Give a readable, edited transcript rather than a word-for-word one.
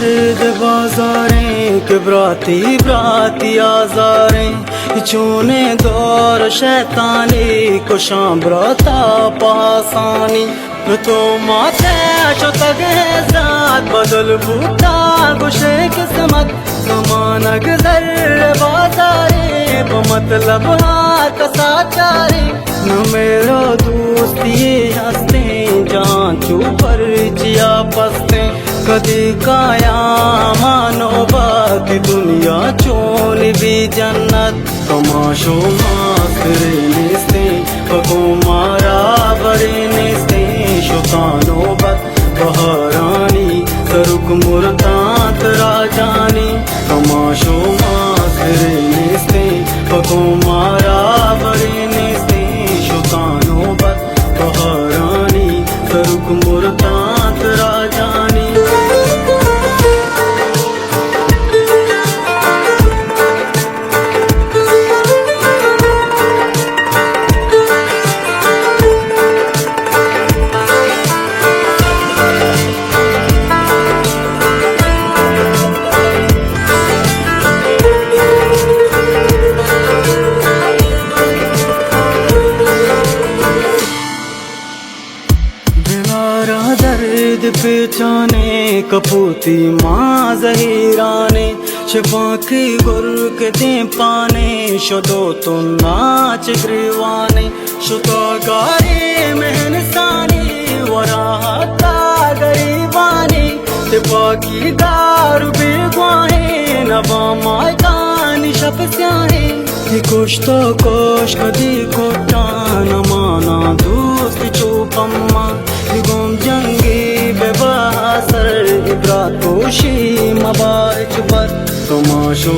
दर्द बाजारें के ब्राती ब्राती आजारें चूने दौर शैतानी को शाम्ब्रता पासानी तो माथे चो तगे जात बदल बूटा गुशे किस्मत जमाना गुजर बाजारे मतलब हाथ साचारे न मेरो दोस्ती हंसते जान चू पर जिया पसते कदी काया मानो बाकी दुनिया चोली भी जन्नत कमाशो माखरे निस्ते पको मारा बरे निस्ते शुकानो बत बहरानी सरुक मुरतात राजानी कमाशो माखरे निस्ते पको मारा बरे निस्ते शुकानो बत बहरानी सरुक मुरतात राजानी दर्द पहचाने कपूती माँ जहीराने शफा की गुर के दे पाने शदो तो नाच ग्रीवाने शुतो गारे मेहनसानी वराहता गरीबानी तिपा की दारू बेगवाहे नबा मायकानी शपस्याहे कोश तो कोश कदी कोटान माना दोस्त चोपम्मा गुम जंगी बेबहासर इब्रात कोशी मबाच पर तमाशो